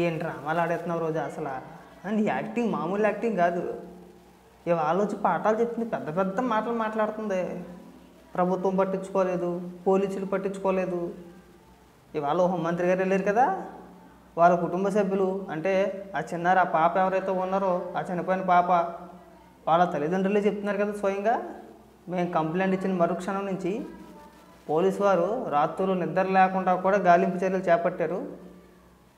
ఏం డ్రామాలు ఆడేస్తున్నావు రోజు అసలు. నీ యాక్టింగ్ మామూలు యాక్టింగ్ కాదు. ఇవాళ వచ్చి పాఠాలు చెప్తుంది, పెద్ద పెద్ద మాటలు మాట్లాడుతుంది. ప్రభుత్వం పట్టించుకోలేదు, పోలీసులు పట్టించుకోలేదు. ఇవాళ హోంమంత్రి గారు వెళ్ళారు కదా, వాళ్ళ కుటుంబ సభ్యులు అంటే ఆ చిన్నారి ఆ పాప ఎవరైతే ఉన్నారో ఆ చనిపోయిన పాప వాళ్ళ తల్లిదండ్రులే చెప్తున్నారు కదా స్వయంగా. మేము కంప్లైంట్ ఇచ్చిన మరుక్షణం నుంచి పోలీసు వారు రాత్రులు నిద్ర లేకుండా కూడా గాలింపు చర్యలు చేపట్టారు.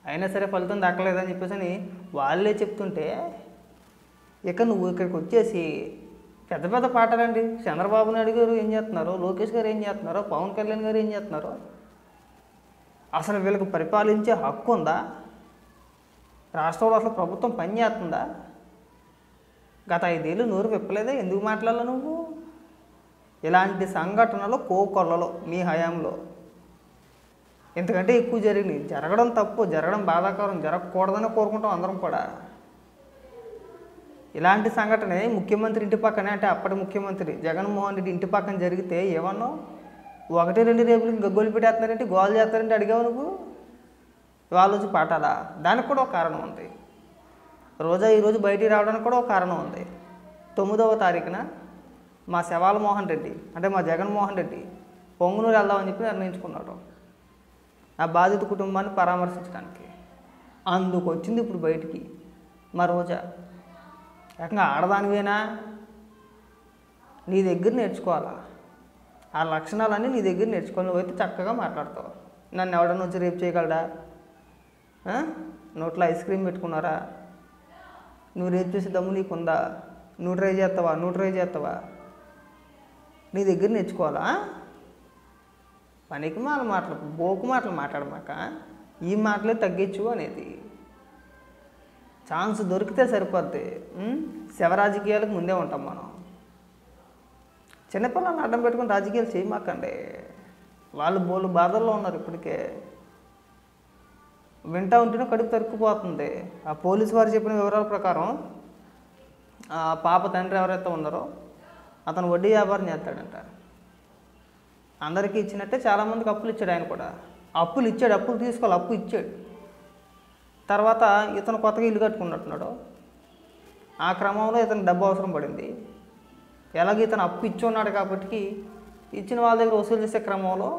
అయినా సరే ఫలితం దక్కలేదని చెప్పేసి వాళ్ళే చెప్తుంటే ఇక నువ్వు ఇక్కడికి వచ్చేసి పెద్ద పెద్ద పాటలండి. చంద్రబాబు నాయుడు గారు ఏం చేస్తున్నారో, లోకేష్ గారు ఏం చేస్తున్నారో, పవన్ కళ్యాణ్ గారు ఏం చేస్తున్నారో, అసలు వీళ్ళకి పరిపాలించే హక్కు ఉందా? రాష్ట్రంలో అసలు ప్రభుత్వం పని చేస్తుందా? గత 5 ఏళ్ళు నోరు విప్పలేదే, ఎందుకు మాట్లాడాలి నువ్వు? ఇలాంటి సంఘటనలు కోకొల్లలో మీ హయాంలో ఇంతకంటే ఎక్కువ జరిగినాయి. జరగడం తప్పు, జరగడం బాధాకరం, జరగకూడదని కోరుకుంటాం అందరం కూడా. ఇలాంటి సంఘటన ముఖ్యమంత్రి ఇంటి పక్కనే, అంటే అప్పటి ముఖ్యమంత్రి జగన్మోహన్ రెడ్డి ఇంటి పక్కన జరిగితే ఏమన్నావు? 1-2 రేపులు గగ్గోలు పెట్టేస్తున్నారంటే, గోలు చేస్తారంటే అడిగావు నువ్వు? వాళ్ళు వచ్చి పాఠాలా? దానికి కూడా ఒక కారణం ఉంది. రోజా ఈరోజు బయటికి రావడానికి కూడా ఒక కారణం ఉంది. 9వ తారీఖున మా శవాల మోహన్ రెడ్డి అంటే మా జగన్మోహన్ రెడ్డి పొంగునూరు వెళ్దామని చెప్పి నిర్ణయించుకున్నాడు ఆ బాధిత కుటుంబాన్ని పరామర్శించడానికి. అందుకు వచ్చింది ఇప్పుడు బయటికి మా రోజా. ఏకంగా ఆడదానివేనా? నీ దగ్గర నేర్చుకోవాలా, ఆ లక్షణాలన్నీ నీ దగ్గర నేర్చుకోవాలి. నువ్వైతే చక్కగా మాట్లాడతావు. నన్ను ఎవడన్నా వచ్చి రేపు చేయగలడా? నోట్లో ఐస్ క్రీమ్ పెట్టుకున్నారా? నువ్వు రేపు చేసే దమ్ము నీకుందా? నువ్వు ట్రై చేస్తావా? నీ దగ్గర నేర్చుకోవాలా? పనికి మాటలు బోకు మాటలు మాట్లాడమాక. ఈ మాటలే తగ్గించు అనేది. ఛాన్స్ దొరికితే సరిపోద్ది. శవ రాజకీయాలకు ముందే ఉంటాం మనం. చిన్నపిల్లల్ని అడ్డం పెట్టుకుని రాజకీయాలు చేయమాకండి. వాళ్ళు బోలు బాధల్లో ఉన్నారు ఇప్పటికే. వింటా ఉంటేనే కడుపు తరుక్కుపోతుంది. ఆ పోలీసు వారు చెప్పిన వివరాల ప్రకారం ఆ పాప తండ్రి ఎవరైతే ఉన్నారో అతను వడ్డీ వ్యాపారం చేస్తాడంట. అందరికీ ఇచ్చినట్టే చాలామందికి అప్పులు ఇచ్చాడు. ఆయన కూడా అప్పులు తీసుకోవాలి, అప్పు ఇచ్చాడు. తర్వాత ఇతను కొత్తగా ఇల్లు కట్టుకున్నట్టున్నాడు. ఆ క్రమంలో ఇతను డబ్బు అవసరం పడింది. ఎలాగో ఇతను అప్పు ఇచ్చి ఉన్నాడు కాబట్టి ఇచ్చిన వాళ్ళ దగ్గర వసూలు చేసే క్రమంలో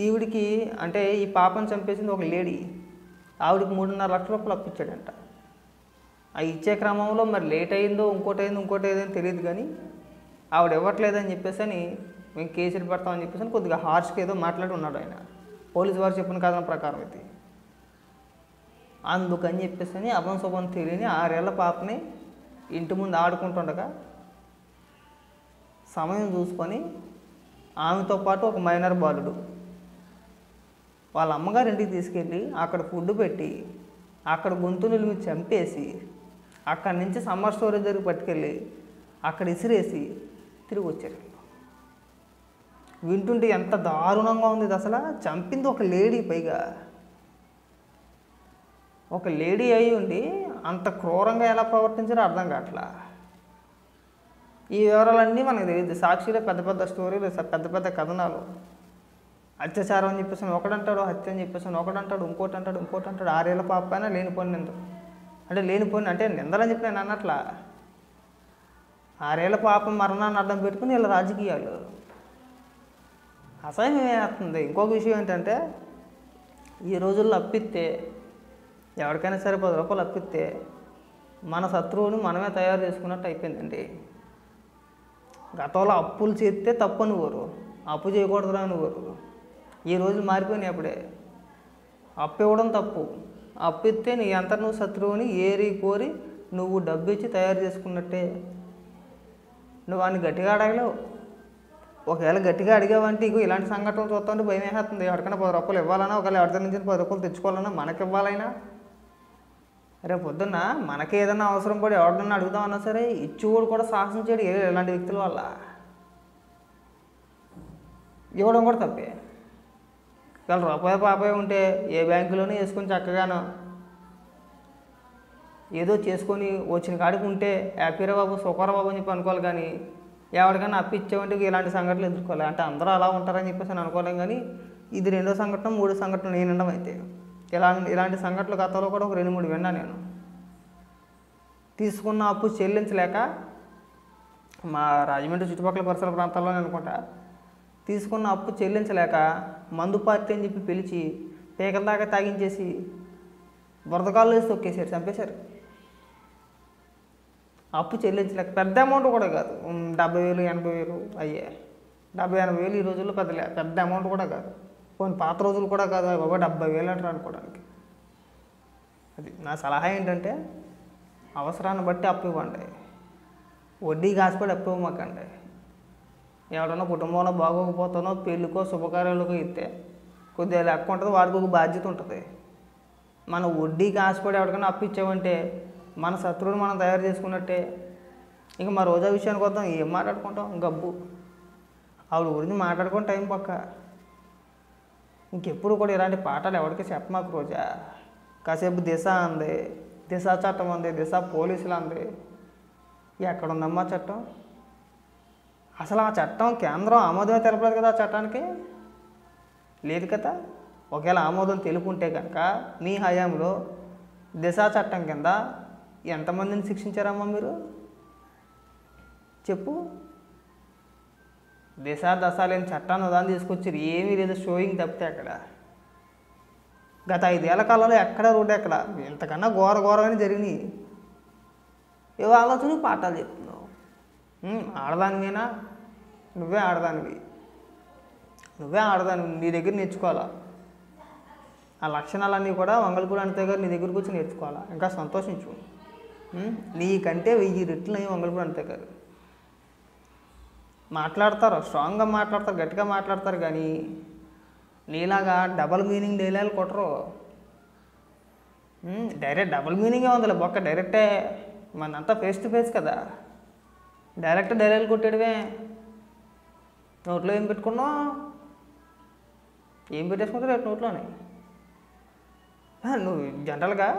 ఈవిడికి అంటే ఈ పాపను చంపేసింది ఒక లేడీ. ఆవిడికి 3.5 లక్షల రూపాయలు అప్పు ఇచ్చాడంట. ఆ ఇచ్చే క్రమంలో మరి లేట్ అయిందో ఇంకోటి అయిందో తెలియదు, కానీ ఆవిడ ఇవ్వట్లేదని చెప్పేసి మేము కేసులు పెడతామని చెప్పేసి కొద్దిగా హార్ష్గా ఏదో మాట్లాడి ఉన్నాడు ఆయన. పోలీసు వారు చెప్పిన కథనం ప్రకారం ఇది. అందుకని చెప్పేసి అభంశుభం తెలియని 6 ఏళ్ల పాపని ఇంటి ముందు ఆడుకుంటుండగా సమయం చూసుకొని ఆమెతో పాటు ఒక మైనర్ బాలుడు వాళ్ళ అమ్మగారి ఇంటికి తీసుకెళ్ళి అక్కడ ఫుడ్ పెట్టి అక్కడ గొంతులు మీద చంపేసి అక్కడి నుంచి సమ్మర్ స్టోరేజ్ దగ్గర పట్టుకెళ్ళి అక్కడ ఇసిరేసి తిరిగి వచ్చారు. వింటుంటే ఎంత దారుణంగా ఉంది ఇది అసలు. చంపింది ఒక లేడీ, పైగా ఒక లేడీ అయి ఉండి అంత క్రూరంగా ఎలా ప్రవర్తించారో అర్థం కావట్లా. ఈ వివరాలన్నీ మనకు తెలియదు. సాక్షిలో పెద్ద పెద్ద స్టోరీలు, పెద్ద పెద్ద కథనాలు. అత్యాచారం అని చెప్పేసి ఒకడంటాడు, హత్య అని చెప్పేసి ఒకడంటాడు, ఇంకోటి అంటాడు. 6 ఏళ్ల పాప పైన లేనిపోయిన నిందలు. అంటే నిందలని చెప్పి నేను అన్నట్లా. 6 ఏళ్ల పాప మరణాన్ని అడ్డం పెట్టుకుని ఇలా రాజకీయాలు అసహ్యం ఏమేస్తుంది. ఇంకొక విషయం ఏంటంటే ఈ రోజుల్లో అప్పిస్తే ఎవరికైనా సరే 10 రూపాయలు అప్పిస్తే మన శత్రువుని మనమే తయారు చేసుకున్నట్టు అయిపోయిందండి. గతంలో అప్పులు చేస్తే తప్పు అనుకోరు, అప్పు చేయకూడదురా అనుకోరు. ఈ రోజులు మారిపోయినాయి. అప్పుడే అప్పు ఇవ్వడం తప్పు. అప్పు ఇస్తే నీ అంతా నువ్వు శత్రువుని ఏరి కోరి నువ్వు డబ్బు ఇచ్చి తయారు చేసుకున్నట్టే. నువ్వు వాడిని గట్టిగా అడగలేవు. ఒకవేళ గట్టిగా అడిగావంటే ఇక ఇలాంటి సంఘటనలు చూస్తుంటే భయం వేస్తుంది. ఎవరికైనా 10 రూపాయలు ఇవ్వాలన్నా, ఒకవేళ ఎవరి దగ్గర నుంచి 10 రూపాయలు తెచ్చుకోవాలన్నా మనకి ఇవ్వాలైనా, రేపు పొద్దున్న మనకి ఏదైనా అవసరం పడి ఎవరినన్నా అడుగుదామన్నా సరే ఇచ్చేవాడు కూడా సాహసం చేయడు ఇలాంటి వ్యక్తుల వల్ల. ఇవ్వడం కూడా తప్పే. వాళ్ళు రూపాయి పాపాయి ఉంటే ఏ బ్యాంకులోనే వేసుకొని చక్కగానో ఏదో చేసుకొని వచ్చిన కాడికి ఉంటే హ్యాపీరా బాబు, సుఖరా బాబు అని చెప్పి అనుకోవాలి. కానీ ఎవరికైనా అప్పిచ్చామంటే ఇలాంటి సంఘటనలు ఎదుర్కోవాలి. అంటే అందరూ అలా ఉంటారని చెప్పేసి అనుకోలేం. కానీ ఇది 2వ సంఘటన 3వ సంఘటన నేను వినడం అయితే ఇలాంటి సంఘటనలు గతంలో కూడా ఒక 2-3 విన్నా నేను. తీసుకున్న అప్పు చెల్లించలేక మా రాజమండ్రి చుట్టుపక్కల పరిసర ప్రాంతాల్లోనే అనుకుంటా, తీసుకున్న అప్పు చెల్లించలేక మందు పార్టీ అని చెప్పి పిలిచి పేకల దాకా తాగించేసి బురదకాల్లో వేసి తొక్కేశారు, చంపేశారు. అప్పు చెల్లించలేక, పెద్ద అమౌంట్ కూడా కాదు, 70,000 80,000 అయ్యే. 70,000 80,000 ఈ రోజుల్లో పెద్ద అమౌంట్ కూడా కాదు. పోనీ పాత రోజులు కూడా కాదు, బాబా 70,000 అంటారు అనుకోవడానికి. అది నా సలహా ఏంటంటే, అవసరాన్ని బట్టి అప్పు ఇవ్వండి, వడ్డీకి ఆశపడి అప్పు ఇవ్వమాకండి. ఎవడన్నా కుటుంబంలో బాగోకపోతానో పెళ్ళికో శుభకార్యాలకో ఇస్తే కొద్దిగా లెక్క ఉంటుంది, వాడికి ఒక బాధ్యత ఉంటుంది. మనం వడ్డీకి ఆశపడి ఎవరికైనా అప్పు ఇచ్చామంటే మన శత్రువుని మనం తయారు చేసుకున్నట్టే. ఇంకా మా రోజా విషయానికి వద్దాం, ఏం మాట్లాడుకుంటాం, గబ్బు. ఆవిడ గురించి మాట్లాడుకుని టైం పక్క. ఇంకెప్పుడు కూడా ఇలాంటి పాఠాలు ఎవరికి చెప్పమాకు రోజా. కాసేపు దిశ అంది, దిశ చట్టం అంది, దిశ పోలీసులు అంది. ఎక్కడుందమ్మా చట్టం? అసలు ఆ చట్టం కేంద్రం ఆమోదమే తెలపలేదు కదా, ఆ చట్టానికి లేదు కదా. ఒకవేళ ఆమోదం తెలుపుంటే కనుక మీ హయాంలో దిశ చట్టం కింద ఎంతమందిని శిక్షించారమ్మా మీరు చెప్పు. దిశ దశ లేని చట్టాన్ని ఉదాహరణ తీసుకొచ్చారు, ఏమీ లేదు, షోయింగ్ తప్పితే అక్కడ. గత 5 ఏళ్ల కాలంలో ఎక్కడ రోడ్డు ఎక్కడ ఇంతకన్నా ఘోరమైన జరిగినాయి. ఏవో ఆలోచన పాఠాలు చెప్తున్నావు. ఆడదానివేనా? నువ్వే ఆడదానివి, నీ దగ్గర నేర్చుకోవాలా. ఆ లక్షణాలన్నీ కూడా మంగళపూడి అనిత గారు నీ దగ్గరకు వచ్చి నేర్చుకోవాలా. ఇంకా సంతోషించు. నీకంటే 1000 రెట్లు అయ్యి మంగళపూడి అనిత గారు మాట్లాడతారు, స్ట్రాంగ్గా మాట్లాడతారు, గట్టిగా మాట్లాడతారు, కానీ నీలాగా డబల్ మీనింగ్ డైలాగులు కొట్టరు. డైరెక్ట్ డబుల్ మీనింగే ఉందిలే బొక్క, డైరెక్టే. మనంతా ఫేస్ టు ఫేస్ కదా, డైరెక్ట్ డైలాగులు కొట్టాడువే. నోట్లో ఏం పెట్టుకున్నావు? ఏం పెట్టేసుకుంటావు రేపు నోట్లోనే? నువ్వు జనరల్గా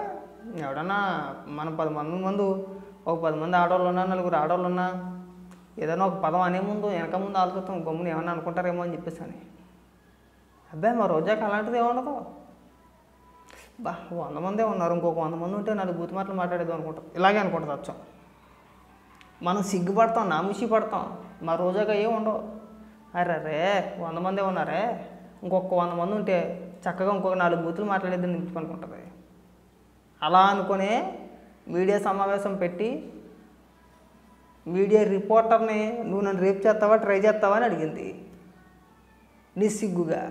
ఎవడన్నా మనం 10 మంది ముందు, ఒక 10 మంది ఆడవాళ్ళు ఉన్నా, 4 ఆడవాళ్ళు ఉన్నా, ఏదైనా ఒక పదం అనే ముందు వెనక ముందు ఆలోచిస్తాం, గమ్ముని ఏమన్నా అనుకుంటారేమో అని చెప్పేసి అని. అబ్బాయి మా రోజాకి అలాంటిది ఏముండదు. 100 మందే ఉన్నారు, ఇంకొక 100 మంది ఉంటే 4 బూతు మాటలు మాట్లాడేది అనుకుంటాం. ఇలాగే అనుకుంటుంది అచ్చం. మనం సిగ్గుపడతాం, నాముషి పడతాం. మా రోజాగా ఏమి ఉండవు. అరే 100 మందే ఉన్నారే, ఇంకొక 100 మంది ఉంటే చక్కగా ఇంకొక 4 బూతులు మాట్లాడేది నిలుచుకుంటుంది. అలా అనుకునే మీడియా సమావేశం పెట్టి మీడియా రిపోర్టర్ని నువ్వు నన్ను రేపు చేస్తావా, ట్రై చేస్తావా అని అడిగింది నిస్సిగ్గుగా.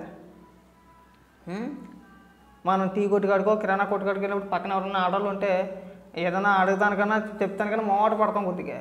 మనం టీ కొట్టుకాడుకో కిరాణా కొట్టుకాడికి వెళ్ళినప్పుడు పక్కన ఎవరన్నా ఆడవాళ్ళు ఉంటే ఏదైనా అడుగుతానికన్నా చెప్తానికన్నా మొహమాట పడతాం కొద్దిగా.